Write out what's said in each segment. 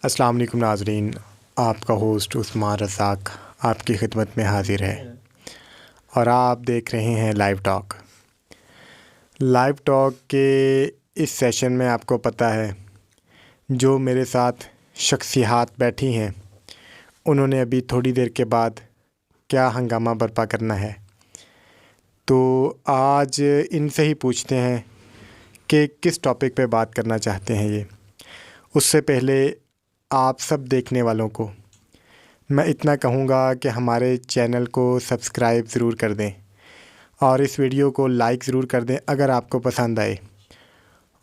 अस्सलाम वालेकुम नाज़रीन, आपका होस्ट उस्मान रज़ाक आपकी खिदमत में हाज़िर है और आप देख रहे हैं लाइव टॉक। लाइव टॉक के इस सेशन में आपको पता है जो मेरे साथ शख्सियात बैठी हैं उन्होंने अभी थोड़ी देर के बाद क्या हंगामा बर्पा करना है। तो आज इनसे ही पूछते हैं कि किस टॉपिक पे बात करना चाहते हैं ये। उससे पहले आप सब देखने वालों को मैं इतना कहूँगा कि हमारे चैनल को सब्सक्राइब ज़रूर कर दें और इस वीडियो को लाइक ज़रूर कर दें अगर आपको पसंद आए,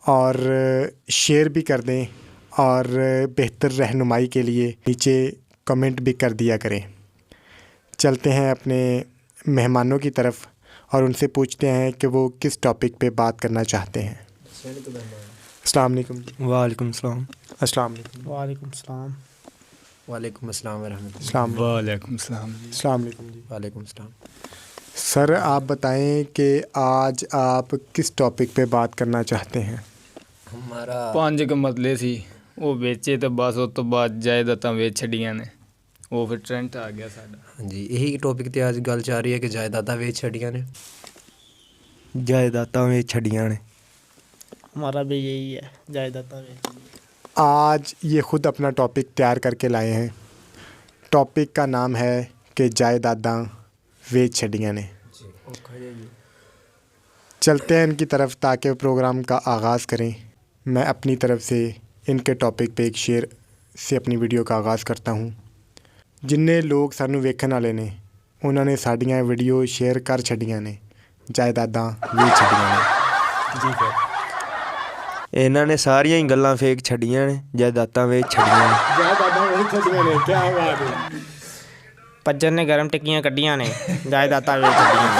और शेयर भी कर दें और बेहतर रहनुमाई के लिए नीचे कमेंट भी कर दिया करें। चलते हैं अपने मेहमानों की तरफ और उनसे पूछते हैं कि वो किस टॉपिक पे बात करना चाहते हैं। अस्सलाम वालेकुम। वालेकुम सलाम। अस्सलाम वालेकुम। वालेकुम सलाम। वालेकुम अस्सलाम वरहमतुल्लाह। अस्सलाम वालेकुम सलाम। अस्सलाम वालेकुम जी। वालेकुम सलाम। सर आप बताएं कि आज आप किस टॉपिक पे बात करना चाहते हैं। हमारा 5 क मरले सी वो बेचे तो बस उस तो बाद जायदादां वेच छड़ियां ने, वो फिर ट्रेंड आ गया साडा। हाँ जी, यही टॉपिक ते आज गल चल रही है कि जायदादां वेच छड़ियां ने। जायदादां वेच छड़ियां ने, हमारा भी यही है, जायदादां वेच। आज ये ख़ुद अपना टॉपिक तैयार करके लाए हैं। टॉपिक का नाम है कि जायदादां वेच छड़ियां ने। चलते हैं इनकी तरफ ताकि प्रोग्राम का आगाज़ करें। मैं अपनी तरफ से इनके टॉपिक पे एक शेर से अपनी वीडियो का आगाज़ करता हूँ। जिन्ने लोग सानू वेखण वाले ने उन्होंने साड़ियाँ वीडियो शेयर कर छड़ियां ने, जायदादां वेच छड़ियां ने। जी सर, इन्हां ने सारियां ही गल्लां फेक छड़ियां ने, जायदादां वेच छड़ियां ने। जायदादां वेच छड़ियां ने, क्या बात है। पज्जर ने गरम टिक्कियां कड्डियां ने, जायदादां वेच छड़ियां ने।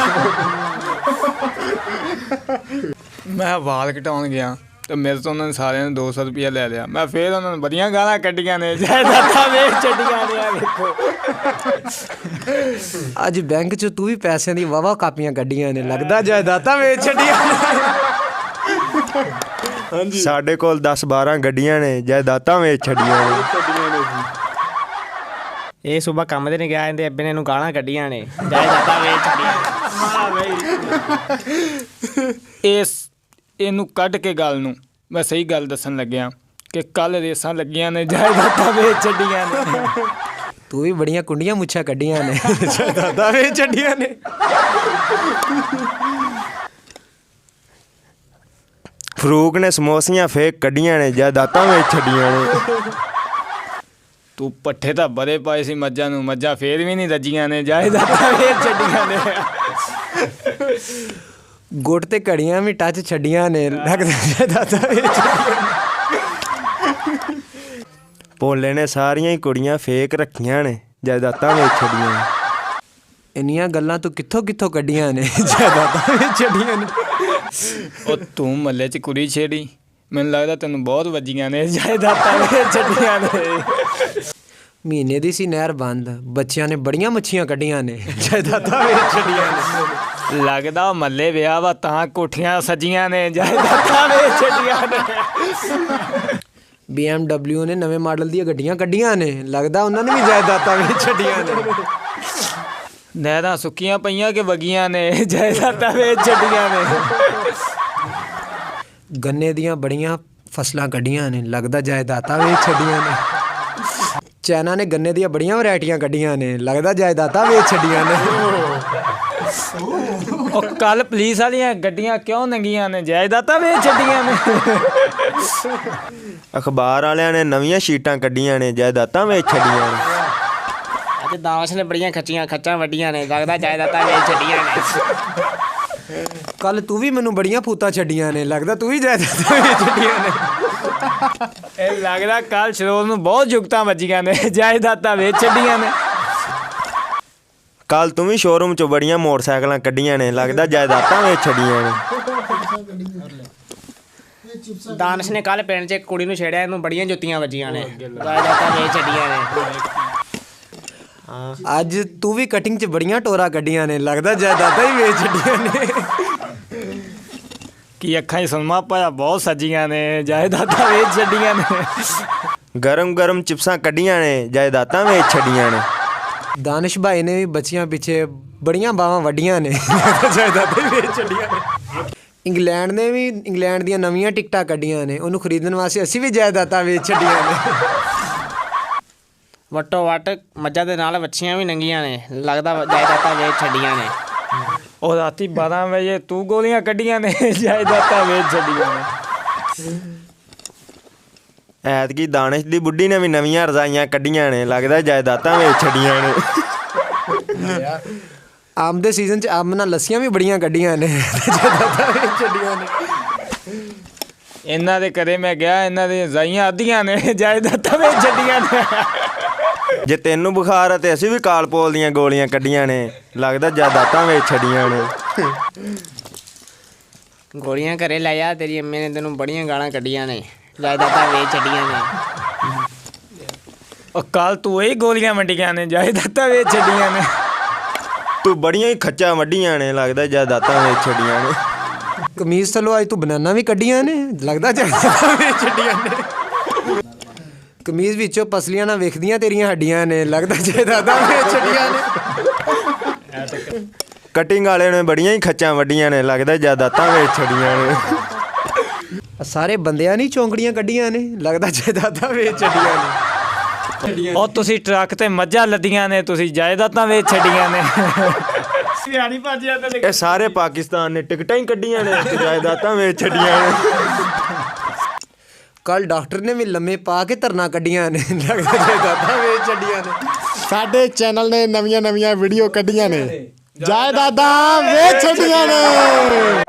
मैं वाल कटाउण गया तो मेरे तो उन्होंने सारे ने 200 रुपया ले लिया। मैं फिर उन्होंने बड़ियां गालां कड्डियां ने, जायदादां वेच छड़ियां ने। देखो अज बैंक च तू भी पैसे दी वावा कापियां कड्डियां ने, लगदा जायदादां वेच छड़ियां ने। साडे कोल 10-12 गड्डियां ने, जायदादां वेच छड़ियां ने। ਇਹ ਸੁਬਾ ਕੰਮ ਤੇ ਨਹੀਂ ਗਿਆ, ਇਹਦੇ ਅੱਬੇ ਨੇ ਇਹਨੂੰ ਗਾਲਾਂ ਕੱਢੀਆਂ ਨੇ, ਜਾਇਦਾਦਾਂ ਵੇਚ ਛੱਡੀਆਂ। ਇਸ ਇਹਨੂੰ ਕੱਢ ਕੇ ਗੱਲ ਨੂੰ ਮੈਂ ਸਹੀ ਗੱਲ ਦੱਸਣ ਲੱਗਿਆ ਕਿ ਕੱਲ ਰੇਸਾਂ ਲੱਗੀਆਂ ਨੇ, ਜਾਇਦਾਦਾਂ ਵੇਚ ਛੱਡੀਆਂ ਨੇ। तू भी बड़ियां कुंडियां मुच्छां कड्डियां ने, जायदादां वेच छड़ियां ने। फरूक ने समोसियां फेक कड्डियां ने, जायदादां वेच छड़ियां ने। ਤੂੰ ਪੱਠੇ ਤਾਂ ਬੜੇ ਪਾਏ ਸੀ ਮੱਝਾਂ ਨੂੰ, ਮੱਝਾਂ ਫੇਰ ਵੀ ਨਹੀਂ ਰੱਜੀਆਂ ਨੇ, ਜਾਇਦਾਦਾਂ ਵੇਚ ਛੱਡੀਆਂ ਨੇ। गुट ते घड़ियां भी टच छड़ियां ने, लगदा जायदादां वेच छड़ियां ने। भोले ने सारियां ही कुड़ियां फेक रखियां ने, जायदादां वेच छड़ियां ने। इन्नियां गल्लां तू कित्थों कित्थों कड्डियां ने, जायदादां वेच छड़ियां ने। ਉਹ ਤੂੰ ਮੱਲੇ 'ਚ ਕੁੜੀ ਛੇੜੀ, ਮੈਨੂੰ ਲੱਗਦਾ ਤੈਨੂੰ ਬਹੁਤ ਵੱਜੀਆਂ ਨੇ, ਜਾਇਦਾਦਾਂ ਵੇਚ ਛੱਡੀਆਂ ਨੇ। ਮਹੀਨੇ ਦੀ ਸੀ ਨਹਿਰ ਬੰਦ, ਬੱਚਿਆਂ ਨੇ ਬੜੀਆਂ ਮੱਛੀਆਂ ਕੱਢੀਆਂ ਨੇ, ਜਾਇਦਾਦਾਂ ਵੇਚ ਛੱਡੀਆਂ ਨੇ। ਲੱਗਦਾ ਉਹ ਮੱਲੇ ਵਿਆਹ ਵਾ ਤਾਂ ਕੋਠੀਆਂ ਸਜੀਆਂ ਨੇ, ਜਾਇਦਾਦਾਂ ਵੇਚ ਛੱਡੀਆਂ ਨੇ। BMW ਨੇ ਨਵੇਂ ਮਾਡਲ ਦੀਆਂ ਗੱਡੀਆਂ ਕੱਢੀਆਂ ਨੇ, ਲੱਗਦਾ ਉਹਨਾਂ ਨੇ ਵੀ ਜਾਇਦਾਦਾਂ ਵੇਚ ਛੱਡੀਆਂ ਨੇ। ਨਹਿਰਾਂ ਸੁੱਕੀਆਂ ਪਈਆਂ ਕਿ ਵਗੀਆਂ ਨੇ, ਜਾਇਦਾਦਾਂ ਵੇਚ ਛੱਡੀਆਂ ਨੇ। ਗੰਨੇ ਦੀਆਂ ਬੜੀਆਂ ਫਸਲਾਂ ਕੱਢੀਆਂ ਨੇ, ਲੱਗਦਾ ਜਾਇਦਾਦਾਂ ਵੇਚ ਛੱਡੀਆਂ ਨੇ। ਚਾਈਨਾ ਨੇ ਗੰਨੇ ਦੀਆਂ ਬੜੀਆਂ ਵੈਰਾਈਟੀਆਂ ਕੱਢੀਆਂ ਨੇ, ਲੱਗਦਾ ਜਾਇਦਾਦਾਂ ਵੇਚ ਛੱਡੀਆਂ ਨੇ। ਉਹ ਕੱਲ ਪੁਲਿਸ ਵਾਲੀਆਂ ਗੱਡੀਆਂ ਕਿਉਂ ਨੰਗੀਆਂ ਨੇ, ਜਾਇਦਾਦਾਂ ਵੇਚ ਛੱਡੀਆਂ ਨੇ। ਅਖਬਾਰ ਵਾਲਿਆਂ ਨੇ ਨਵੀਆਂ ਸ਼ੀਟਾਂ ਕੱਢੀਆਂ ਨੇ, ਜਾਇਦਾਦਾਂ ਵੇਚ ਛੱਡੀਆਂ ਨੇ। ਅੱਜ ਦਾਸ ਨੇ ਬੜੀਆਂ ਖੱਚਾਂ ਵੱਡੀਆਂ ਨੇ, ਲੱਗਦਾ ਜਾਇਦਾਦਾਂ ਵੇਚ ਛੱਡੀਆਂ ਨੇ। ਕੱਲ ਤੂੰ ਵੀ ਮੈਨੂੰ ਬੜੀਆਂ ਫੂਤਾਂ ਛੱਡੀਆਂ ਨੇ, ਲੱਗਦਾ ਤੂੰ ਵੀ ਜਾਇਦਾਦਾਂ ਵੇਚ ਛੱਡੀਆਂ ਨੇ। ਇਹ ਲੱਗਦਾ ਕੱਲ ਸ਼ਰੋਰ ਨੂੰ ਬਹੁਤ ਜੁਗਤਾਂ ਵੱਜੀਆਂ ਨੇ, ਜਾਇਦਾਦਾਂ ਵੇਚ ਛੱਡੀਆਂ ਨੇ। ਕੱਲ ਤੂੰ ਵੀ ਸ਼ੋਰੂਮ 'ਚੋਂ ਬੜੀਆਂ ਮੋਟਰਸਾਈਕਲਾਂ ਕੱਢੀਆਂ ਨੇ, ਲੱਗਦਾ ਜਾਇਦਾਦਾਂ ਵੇਚ ਛੱਡੀਆਂ ਨੇ। ਦਾਨਸ਼ ਨੇ ਕੱਲ ਪਿੰਡ 'ਚ ਇੱਕ ਕੁੜੀ ਨੂੰ ਛੇੜਿਆ, ਇਹਨੂੰ ਬੜੀਆਂ ਜੁੱਤੀਆਂ ਵੱਜੀਆਂ ਨੇ, ਜਾਇਦਾਦਾਂ ਵੇਚ ਛੱਡੀਆਂ ਨੇ। ਅੱਜ ਤੂੰ ਵੀ ਕਟਿੰਗ 'ਚ ਬੜੀਆਂ ਟੋਰਾਂ ਕੱਢੀਆਂ ਨੇ, ਲੱਗਦਾ ਜਾਇਦਾਦਾਂ ਹੀ ਵੇਚ ਛੱਡੀਆਂ ਨੇ। ਕਿ ਅੱਖਾਂ 'ਚ ਸੁਰਮਾ ਪਾਇਆ ਬਹੁਤ ਸਜੀਆਂ ਨੇ, ਜਾਇਦਾਦਾਂ ਵੇਚ ਛੱਡੀਆਂ ਨੇ। ਗਰਮ ਗਰਮ ਚਿਪਸਾਂ ਕੱਢੀਆਂ ਨੇ ਜਾਇਦਾਦਾਂ ਵੇਚ ਛੱਡੀਆਂ ਨੇ। ਦਾਨਿਸ਼ ਭਾਈ ਨੇ ਵੀ ਬੱਚੀਆਂ ਪਿੱਛੇ ਬੜੀਆਂ ਬਾਵਾਂ ਵੱਡੀਆਂ ਨੇ ਜਾਇਦਾਦਾਂ ਵੇਚ ਛੱਡੀਆਂ ਨੇ। ਇੰਗਲੈਂਡ ਦੀਆਂ ਨਵੀਆਂ ਟਿਕਟਾਂ ਕੱਢੀਆਂ ਨੇ, ਉਹਨੂੰ ਖਰੀਦਣ ਵਾਸਤੇ ਅਸੀਂ ਵੀ ਜਾਇਦਾਦਾਂ ਵੇਚ ਛੱਡੀਆਂ ਨੇ। ਵਟੋ ਵਟ ਮੱਝਾਂ ਦੇ ਨਾਲ ਵੱਛੀਆਂ ਵੀ ਨੰਗੀਆਂ ਨੇ, ਲੱਗਦਾ ਜਾਇਦਾਦਾਂ ਵੇਚ ਛੱਡੀਆਂ ਨੇ। ਉਹ ਰਾਤੀ 12 ਵਜੇ ਤੂੰ ਗੋਲੀਆਂ ਕੱਢੀਆਂ ਨੇ ਜਾਇਦਾਦਾਂ ਵੇਚ ਛੱਡੀਆਂ ਨੇ। ਐਤਕੀ ਦਾਨਿਸ਼ ਦੀ ਬੁੱਢੀ ਨੇ ਵੀ ਨਵੀਆਂ ਰਜ਼ਾਈਆਂ ਕੱਢੀਆਂ ਨੇ, ਲੱਗਦਾ ਜਾਇਦਾਦਾਂ ਵੇਚ ਛੱਡੀਆਂ ਨੇ। ਅੰਬ ਦੇ ਸੀਜ਼ਨ 'ਚ ਅੰਬ ਨਾਲ ਲੱਸੀਆਂ ਵੀ ਬੜੀਆਂ ਕੱਢੀਆਂ ਨੇ ਜਾਇਦਾਦਾਂ ਵੇਚ ਛੱਡੀਆਂ ਨੇ। ਇਹਨਾਂ ਦੇ ਘਰੇ ਮੈਂ ਗਿਆ, ਇਹਨਾਂ ਦੀਆਂ ਰਜ਼ਾਈਆਂ ਅੱਧੀਆਂ ਨੇ ਜਾਇਦਾਦਾਂ ਵੇਚ ਛੱਡੀਆਂ ਨੇ। ਜੇ ਤੈਨੂੰ ਬੁਖਾਰ ਆ ਤੇ ਅਸੀਂ ਵੀ ਕਾਲਪੋਲ ਦੀਆਂ ਗੋਲੀਆਂ ਕੱਢੀਆਂ ਨੇ, ਲੱਗਦਾ ਜਾਇਦਾਦਾਂ ਵੇਚ ਛੱਡੀਆਂ ਨੇ। ਗੋਲੀਆਂ ਘਰੇ ਲੈ ਜਾ, ਤੇਰੀ ਅੰਮੀ ਨੇ ਤੈਨੂੰ ਬੜੀਆਂ ਗਾਲਾਂ ਕੱਢੀਆਂ ਨੇ, ਜਾਇਦਾਦਾਂ ਵੇਚ ਛੱਡੀਆਂ ਨੇ। ਉਹ ਕੱਲ ਤੂੰ ਇਹ ਗੋਲੀਆਂ ਵੰਡੀਆਂ ਨੇ, ਜਾਇਦਾਦਾਂ ਵੇਚ ਛੱਡੀਆਂ ਨੇ। ਤੂੰ ਬੜੀਆਂ ਹੀ ਖੱਚਾ ਵੱਡੀਆਂ ਨੇ, ਲੱਗਦਾ ਜਾਇਦਾਦਾਂ ਵੇਚ ਛੱਡੀਆਂ ਨੇ। ਕਮੀਜ਼ ਥੱਲੋਂ ਅੱਜ ਤੂੰ ਬਨਾਨਾ ਵੀ ਕੱਢੀਆਂ ਨੇ, ਲੱਗਦਾ ਜਾਇਦਾਦਾਂ ਵੇਚ ਛੱਡੀਆਂ ਨੇ। ਕਮੀਜ਼ ਵਿੱਚੋਂ ਪਸਲੀਆਂ ਨਾਲ ਵੇਖਦੀਆਂ ਤੇਰੀਆਂ ਹੱਡੀਆਂ ਨੇ, ਲੱਗਦਾ ਜਾਇਦਾਦਾਂ ਵੇਚ ਛੱਡੀਆਂ ਨੇ। ਕਟਿੰਗ ਵਾਲੇ ਨੇ ਬੜੀਆਂ ਹੀ ਖੱਚਾਂ ਵੱਡੀਆਂ ਨੇ, ਲੱਗਦਾ ਜਾਇਦਾਦਾਂ ਵੇਚ ਛੱਡੀਆਂ ਨੇ। ਸਾਰੇ ਬੰਦਿਆਂ ਨਹੀਂ ਚੌਂਕੜੀਆਂ ਕੱਢੀਆਂ ਨੇ, ਲੱਗਦਾ ਜਾਇਦਾਦਾਂ ਵੇਚ ਛੱਡੀਆਂ ਨੇ। ਉਹ ਤੁਸੀਂ ਟਰੱਕ ਤੇ ਮੱਝਾਂ ਲੱਦੀਆਂ ਨੇ, ਤੁਸੀਂ ਜਾਇਦਾਦਾਂ ਵੇਚ ਛੱਡੀਆਂ ਨੇ। ਸਿਆਣੀ ਭਾਜੀਆਂ ਤੇ ਇਹ ਸਾਰੇ ਪਾਕਿਸਤਾਨ ਨੇ ਟਿਕਟਾਂ ਹੀ ਕੱਢੀਆਂ ਨੇ, ਤੇ ਜਾਇਦਾਦਾਂ ਵੇਚ ਛੱਡੀਆਂ ਨੇ। ਕੱਲ ਡਾਕਟਰ ਨੇ ਵੀ ਲੰਮੇ ਪਾ ਕੇ ਧਰਨਾ ਕੱਢੀਆਂ ਨੇ, ਲੱਗਦਾ ਜਾਇਦਾਦਾਂ ਵੇਚ ਛੱਡੀਆਂ ਨੇ। ਸਾਡੇ ਚੈਨਲ ਨੇ ਨਵੀਆਂ ਵੀਡੀਓ ਕੱਢੀਆਂ ਨੇ, ਜਾਇਦਾਦਾਂ ਵੇਚ ਛੱਡੀਆਂ ਨੇ।